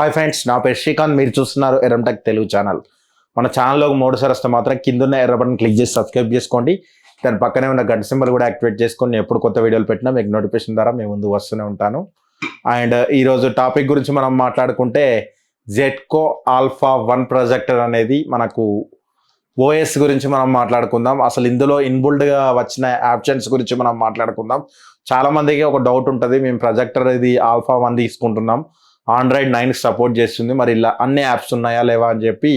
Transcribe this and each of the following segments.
Hi friends, నా పేరు శ్రీకాంత్. మీరు చూస్తున్నారు ఎర్రం టెక్ తెలుగు ఛానల్. మన ఛానల్లోకి మూడుసారి వస్తే మాత్రం కింద ఎర్ర బటన్ క్లిక్ చేసి సబ్స్క్రైబ్ చేసుకోండి. దాని పక్కనే ఉన్న గంట సింబల్ కూడా యాక్టివేట్ చేసుకొని ఎప్పుడు కొత్త వీడియోలు పెట్టినా మీకు నోటిఫికేషన్ ద్వారా మేము ముందు వస్తూనే ఉంటాను. అండ్ ఈరోజు టాపిక్ గురించి మనం మాట్లాడుకుంటే జెట్కో ఆల్ఫా 1 ప్రొజెక్టర్ అనేది మనకు ఓఎస్ గురించి మనం మాట్లాడుకుందాం. అసలు ఇందులో ఇన్బుల్డ్గా వచ్చిన ఆప్షన్స్ గురించి మనం మాట్లాడుకుందాం. చాలామందికి ఒక డౌట్ ఉంటుంది, మేము ప్రొజెక్టర్ ఇది ఆల్ఫా 1 తీసుకుంటున్నాం, ఆండ్రాయిడ్ 9కి సపోర్ట్ చేస్తుంది, మరి ఇలా అన్ని యాప్స్ ఉన్నాయా లేవా అని చెప్పి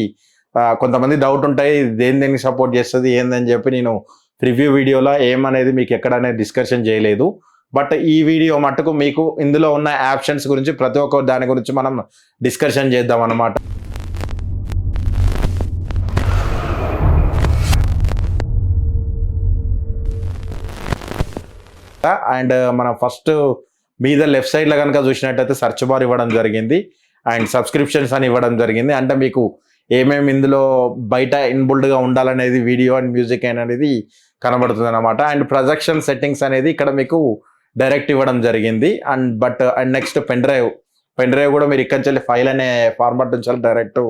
కొంతమంది డౌట్ ఉంటాయి. దేనికి సపోర్ట్ చేస్తుంది ఏందని చెప్పి నేను ప్రివ్యూ వీడియోలో ఏమనేది మీకు ఎక్కడనేది డిస్కషన్ చేయలేదు. బట్ ఈ వీడియో మట్టుకు మీకు ఇందులో ఉన్న ఆప్షన్స్ గురించి ప్రతి ఒక్క దాని గురించి మనం డిస్కషన్ చేద్దాం అన్నమాట. అండ్ మనం ఫస్ట్ మీద లెఫ్ట్ సైడ్లో కనుక చూసినట్టయితే సర్చ్ బార్ ఇవ్వడం జరిగింది అండ్ సబ్స్క్రిప్షన్స్ అని ఇవ్వడం జరిగింది. అంటే మీకు ఏమేమి ఇందులో బయట ఇన్బుల్డ్గా ఉండాలనేది వీడియో అండ్ మ్యూజిక్ అనేది కనబడుతుంది అనమాట. అండ్ ప్రొజెక్షన్ సెట్టింగ్స్ అనేది ఇక్కడ మీకు డైరెక్ట్ ఇవ్వడం జరిగింది. అండ్ నెక్స్ట్ పెన్ డ్రైవ్ కూడా మీరు ఇక్కడి నుంచి ఫైల్ అనే ఫార్మాట్ నుంచి డైరెక్ట్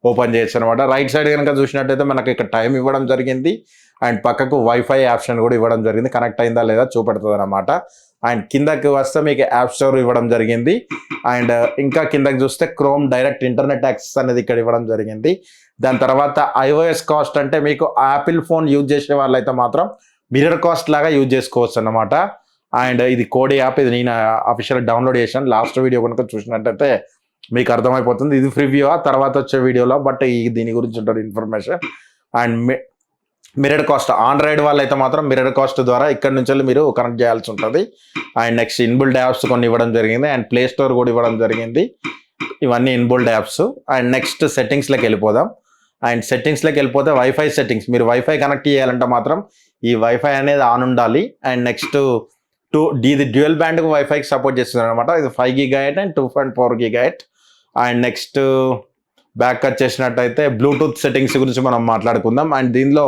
ఓపెన్ చేయొచ్చు అనమాట. రైట్ సైడ్ కనుక చూసినట్టయితే మనకి ఇక్కడ టైం ఇవ్వడం జరిగింది అండ్ పక్కకు వైఫై ఆప్షన్ కూడా ఇవ్వడం జరిగింది. కనెక్ట్ అయిందా లేదా చూపెడుతుంది అనమాట. అండ్ కిందకి వస్తే మీకు యాప్ స్టోర్ ఇవ్వడం జరిగింది. అండ్ ఇంకా కిందకి చూస్తే క్రోమ్ డైరెక్ట్ ఇంటర్నెట్ యాక్సెస్ అనేది ఇక్కడ ఇవ్వడం జరిగింది. దాని తర్వాత ఐఓఎస్ కాస్ట్ అంటే మీకు యాపిల్ ఫోన్ యూజ్ చేసే వాళ్ళైతే మాత్రం మిర్రర్ కాస్ట్ లాగా యూజ్ చేసుకోవచ్చు అన్నమాట. అండ్ ఇది కోడి యాప్, ఇది నేను అఫీషియల్ డౌన్లోడ్ చేశాను. లాస్ట్ వీడియో కనుక చూసినట్టయితే మీకు అర్థమైపోతుంది. ఇది ప్రివ్యూ తర్వాత వచ్చే వీడియోలో, బట్ దీని గురించి ఉంటుంది information. And mirror cost Android వాళ్ళైతే మాత్రం మిర్రర్ కాస్ట్ ద్వారా ఇక్కడ నుంచి మీరు కనెక్ట్ చేయాల్సి ఉంటుంది. అండ్ నెక్స్ట్ ఇన్బుల్డ్ యాప్స్ కొన్ని ఇవ్వడం జరిగింది అండ్ ప్లే స్టోర్ కూడా ఇవ్వడం జరిగింది. ఇవన్నీ ఇన్బుల్డ్ యాప్స్. అండ్ నెక్స్ట్ సెట్టింగ్స్లోకి వెళ్ళిపోదాం. అండ్ సెట్టింగ్స్లోకి వెళ్ళిపోతే వైఫై సెట్టింగ్స్, మీరు వైఫై కనెక్ట్ చేయాలంటే మాత్రం ఈ వైఫై అనేది ఆన్ ఉండాలి. అండ్ నెక్స్ట్ ఇది డ్యూయల్ బ్యాండ్కి వైఫైకి సపోర్ట్ చేస్తుంది అనమాట. ఇది 5 GHz and 2.4 GHz. And next back వచ్చేసినట్టయితే బ్లూటూత్ సెట్టింగ్స్ గురించి మనం మాట్లాడుకుందాం. అండ్ దీనిలో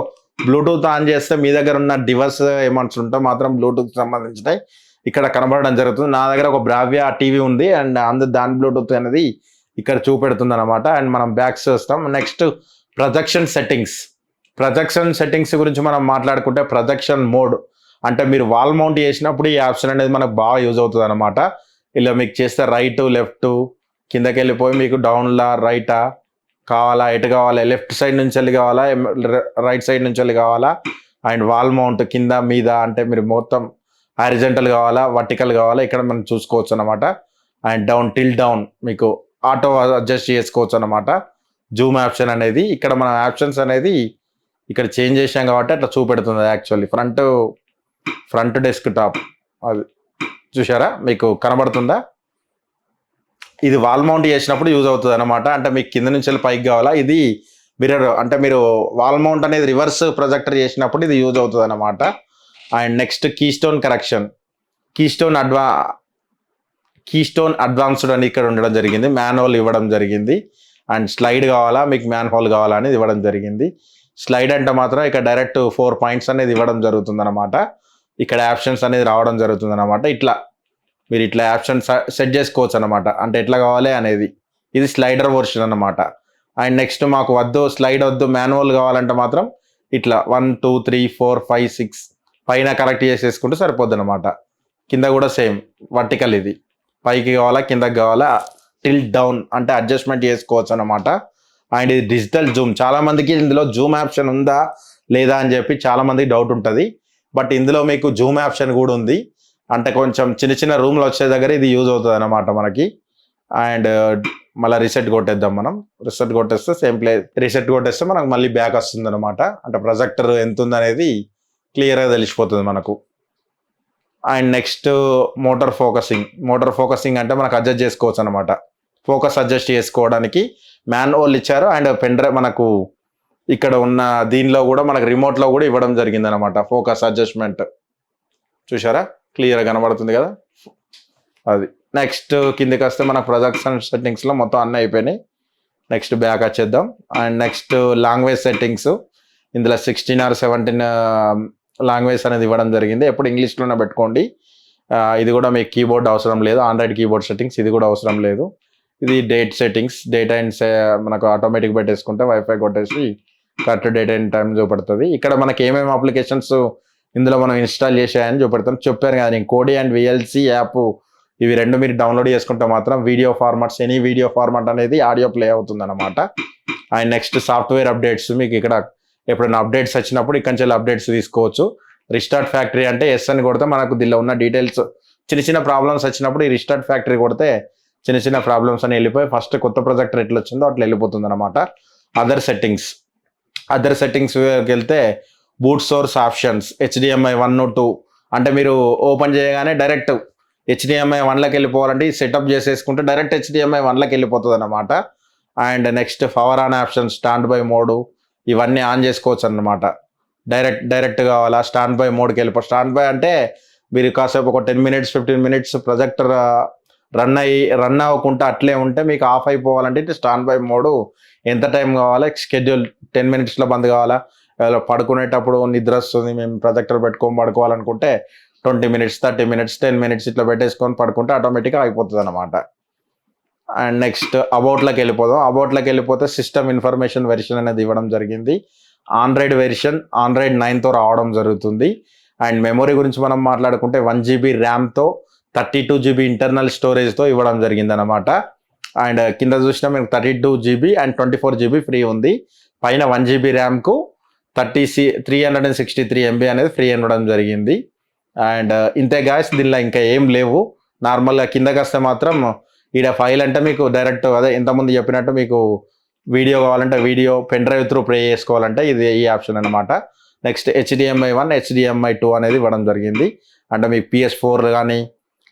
బ్లూటూత్ ఆన్ చేస్తే మీ దగ్గర ఉన్న డివైస్ ఏమన్నా ఉంటే మాత్రం బ్లూటూత్ సంబంధించినవి ఇక్కడ కనబడడం జరుగుతుంది. నా దగ్గర ఒక బ్రావ్యా టీవీ ఉంది అండ్ దాని బ్లూటూత్ అనేది ఇక్కడ చూపెడుతుంది అనమాట. అండ్ మనం బ్యాక్ చేస్తాం. నెక్స్ట్ ప్రొజెక్షన్ సెట్టింగ్స్ గురించి మనం మాట్లాడుకుంటే ప్రొజెక్షన్ మోడ్ అంటే మీరు వాల్ మౌంట్ చేసినప్పుడు ఈ ఆప్షన్ అనేది మనకు బాగా యూజ్ అవుతుంది అనమాట. ఇలా మీకు చేస్తే రైట్ లెఫ్ట్ కిందకి వెళ్ళిపోయి మీకు డౌన్లా రైటా కావాలా, ఎటు కావాలా, లెఫ్ట్ సైడ్ నుంచి వెళ్ళి కావాలా, రైట్ సైడ్ నుంచి వెళ్ళి కావాలా, అండ్ వాల్ మౌంట్ కింద మీద అంటే మీరు మొత్తం హారిజంటల్ కావాలా వర్టికల్ కావాలా ఇక్కడ మనం చూసుకోవచ్చు అనమాట. అండ్ డౌన్ టిల్ డౌన్ మీకు ఆటో అడ్జస్ట్ చేసుకోవచ్చు అనమాట. జూమ్ ఆప్షన్ అనేది ఇక్కడ మనం ఆప్షన్స్ అనేది ఇక్కడ చేంజ్ చేసాం కాబట్టి అట్లా చూపెడుతుంది. యాక్చువల్లీ ఫ్రంట్ డెస్క్ టాప్ అది చూసారా, మీకు కనబడుతుందా? ఇది వాల్ మౌంట్ చేసినప్పుడు యూజ్ అవుతుంది అనమాట. అంటే మీకు కింద నుంచి వెళ్ళి పైకి కావాలా, ఇది మిర్రర్ అంటే మీరు వాల్ మౌంట్ అనేది రివర్స్ ప్రొజెక్టర్ చేసినప్పుడు ఇది యూజ్ అవుతుంది అనమాట. And next keystone correction, keystone advanced అని ఇక్కడ ఉండడం జరిగింది. మ్యాన్హోల్ ఇవ్వడం జరిగింది. అండ్ స్లైడ్ కావాలా మీకు మ్యాన్హోల్ కావాలా అనేది ఇవ్వడం జరిగింది. స్లైడ్ అంటే మాత్రం ఇక్కడ డైరెక్ట్ 4 పాయింట్స్ అనేది ఇవ్వడం జరుగుతుంది అనమాట. ఇక్కడ ఆప్షన్స్ అనేది రావడం జరుగుతుంది అనమాట. మీరు ఇట్లా ఆప్షన్ సెట్ చేసుకోవచ్చు అనమాట. అంటే ఎట్లా కావాలి అనేది ఇది స్లైడర్ వర్షన్ అనమాట. అండ్ నెక్స్ట్ మాకు స్లైడ్ వద్దు మాన్యువల్ కావాలంటే మాత్రం ఇట్లా 1 2 3 4 5 6 పైన కరెక్ట్ చేసేసుకుంటే సరిపోద్ది అనమాట. కింద కూడా సేమ్ వర్టికల్, ఇది పైకి కావాలా కిందకి కావాలా, టిల్ డౌన్ అంటే అడ్జస్ట్మెంట్ చేసుకోవచ్చు అనమాట. అండ్ ఇది డిజిటల్ జూమ్, చాలామందికి ఇందులో జూమ్ ఆప్షన్ ఉందా లేదా అని చెప్పి చాలామందికి డౌట్ ఉంటుంది. బట్ ఇందులో మీకు జూమ్ ఆప్షన్ కూడా ఉంది. అంటే కొంచెం చిన్న రూమ్లో వచ్చే దగ్గర ఇది యూజ్ అవుతుంది అనమాట మనకి. అండ్ మళ్ళీ రీసెట్ కొట్టేద్దాం. మనం రీసెట్ కొట్టేస్తే సేమ్ రీసెట్ కొట్టేస్తే మనకు మళ్ళీ బ్యాక్ వస్తుంది అనమాట. అంటే ప్రొజెక్టర్ ఎంత ఉంది అనేది క్లియర్గా తెలిసిపోతుంది మనకు. అండ్ నెక్స్ట్ మోటార్ ఫోకసింగ్ అంటే మనకు అడ్జస్ట్ చేసుకోవచ్చు అనమాట. ఫోకస్ అడ్జస్ట్ చేసుకోవడానికి మ్యాన్హోల్ ఇచ్చారు. అండ్ పెన్ డ్రైవ్ మనకు ఇక్కడ ఉన్న దీనిలో కూడా మనకు రిమోట్లో కూడా ఇవ్వడం జరిగింది అనమాట. ఫోకస్ అడ్జస్ట్మెంట్ చూసారా, క్లియర్గా కనబడుతుంది కదా అది. నెక్స్ట్ కిందకి వస్తే మన ప్రొజెక్షన్ సెట్టింగ్స్లో మొత్తం అన్నీ అయిపోయినాయి. నెక్స్ట్ బ్యాక్ వచ్చేద్దాం. అండ్ నెక్స్ట్ లాంగ్వేజ్ సెట్టింగ్స్, ఇందులో 16 or 17 లాంగ్వేజ్ అనేది ఇవ్వడం జరిగింది. ఎప్పుడు ఇంగ్లీష్లోనే పెట్టుకోండి. ఇది కూడా మీకు కీబోర్డ్ అవసరం లేదు, ఆండ్రాయిడ్ కీబోర్డ్ సెట్టింగ్స్ ఇది కూడా అవసరం లేదు. ఇది డేట్ సెట్టింగ్స్, డేట్ అండ్ మనకు ఆటోమేటిక్ పెట్టేసుకుంటే వైఫై కొట్టేసి కరెక్ట్ డేట్ అండ్ టైం చూపెడుతుంది. ఇక్కడ మనకి ఏమేమి అప్లికేషన్స్ ఇందులో మనం ఇన్స్టాల్ చేసాయని చూపెడతాం. చెప్పాను కదా నేను, కోడి అండ్ విఎల్సి యాప్ ఇవి రెండు మీరు డౌన్లోడ్ చేసుకుంటే మాత్రం video formats, any video format అనేది ఆడియో ప్లే అవుతుంది అనమాట. అండ్ నెక్స్ట్ సాఫ్ట్వేర్ అప్డేట్స్, మీకు ఇక్కడ ఎప్పుడైనా అప్డేట్స్ వచ్చినప్పుడు ఇక్కడ నుంచి అప్డేట్స్ తీసుకోవచ్చు. రిస్టార్ట్ ఫ్యాక్టరీ అంటే ఎస్ అని కొడితే మనకు దీనిలో ఉన్న డీటెయిల్స్, చిన్న చిన్న ప్రాబ్లమ్స్ వచ్చినప్పుడు ఈ రిస్టార్ట్ ఫ్యాక్టరీ కొడితే చిన్న చిన్న ప్రాబ్లమ్స్ అని వెళ్ళిపోయి ఫస్ట్ కొత్త ప్రొజెక్టర్ ఎట్లా వచ్చిందో అట్లా వెళ్ళిపోతుంది అనమాట. అదర్ సెట్టింగ్స్ వెళ్తే బూట్ సోర్స్ ఆప్షన్స్, HDMI 1, 2 అంటే మీరు ఓపెన్ చేయగానే డైరెక్ట్ HDMI 1లోకి వెళ్ళిపోవాలంటే సెటప్ చేసేసుకుంటే డైరెక్ట్ HDMI 1లోకి వెళ్ళిపోతుంది అనమాట. And next power on option, stand by mod ఇవన్నీ ఆన్ చేసుకోవచ్చు అనమాట. డైరెక్ట్ కావాలా స్టాండ్ బై మోడ్కి స్టాండ్ బై అంటే మీరు కాసేపు ఒక 10 minutes 15 minutes ప్రొజెక్టర్ రన్ అవ్వకుండా అట్లే ఉంటే మీకు ఆఫ్ అయిపోవాలంటే స్టాండ్ బై మోడ్ ఎంత టైం కావాలా, షెడ్యూల్ 10 minutesలో బంద్ కావాలా, పడుకునేటప్పుడు నిద్ర వస్తుంది మేము ప్రొజెక్టర్ పెట్టుకొని పడుకోవాలనుకుంటే 20 minutes 30 minutes 10 minutes ఇట్లా పెట్టేసుకొని పడుకుంటే ఆటోమేటిక్గా అయిపోతుంది అనమాట. అండ్ నెక్స్ట్ అబౌట్లోకి వెళ్ళిపోతే సిస్టమ్ ఇన్ఫర్మేషన్ వెర్షన్ అనేది ఇవ్వడం జరిగింది. ఆండ్రాయిడ్ వెర్షన్ ఆండ్రాయిడ్ 9తో రావడం జరుగుతుంది. అండ్ మెమొరీ గురించి మనం మాట్లాడుకుంటే 1 GB ర్యామ్తో 32 GB ఇంటర్నల్ స్టోరేజ్తో ఇవ్వడం జరిగింది అనమాట. అండ్ కింద చూసినా మీకు 32 GB అండ్ 24 GB ఫ్రీ ఉంది. పైన 1 GB ర్యామ్కు 363 MB అనేది ఫ్రీ ఉండడం జరిగింది. అండ్ ఇంతే గాయస్, దీనిలో ఇంకా ఏం లేవు. నార్మల్గా కిందకి వస్తే మాత్రం ఈడ ఫైల్ అంటే మీకు డైరెక్ట్ అదే ఇంతకుముందు చెప్పినట్టు మీకు వీడియో కావాలంటే video, pen drive through play చేసుకోవాలంటే ఇది ఈ ఆప్షన్ అనమాట. నెక్స్ట్ HDMI 1 HDMI 2 అనేది ఇవ్వడం జరిగింది. అంటే మీకు PS4 కానీ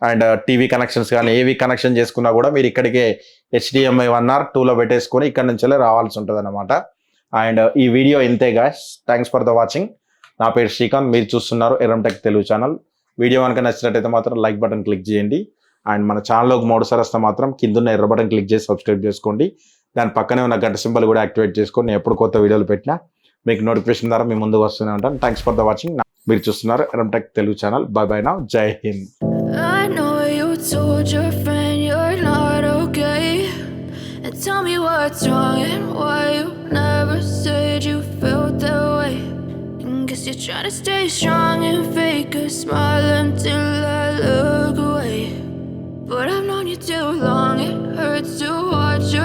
అండ్ టీవీ కనెక్షన్స్ కానీ ఏవి కనెక్షన్ చేసుకున్నా కూడా మీరు ఇక్కడికే HDMI 1 or 2లో పెట్టేసుకొని ఇక్కడ నుంచి రావాల్సి ఉంటుంది అనమాట. అండ్ ఈ వీడియో ఇంతే guys, thanks for the watching. నా పేరు శ్రీకాంత్, మీరు చూస్తున్నారు Yerram tech Telugu channel. Video కనుక నచ్చినట్టయితే మాత్రం లైక్ బటన్ క్లిక్ చేయండి. అండ్ మన ఛానల్లోకి మూడుసారి వస్తే మాత్రం కింద ఎర్ర బటన్ క్లిక్ చేసి సబ్స్క్రైబ్ చేసుకోండి. దాని పక్కనే ఉన్న గంట సింబల్ కూడా యాక్టివేట్ చేసుకొని నేను ఎప్పుడు కొత్త వీడియోలు పెట్టినా మీకు నోటిఫికేషన్ ద్వారా మీ ముందుకు వస్తూనే ఉంటాను. Thanks for the watching. మీరు చూస్తున్నారు Yerram tech Telugu channel. By by now, జై Hind. I know you told your friend you're not okay, and tell me what's wrong and why you never said you felt that way. And guess you're trying to stay strong and fake a smile until I look away. But I've known you too long, it hurts to watch your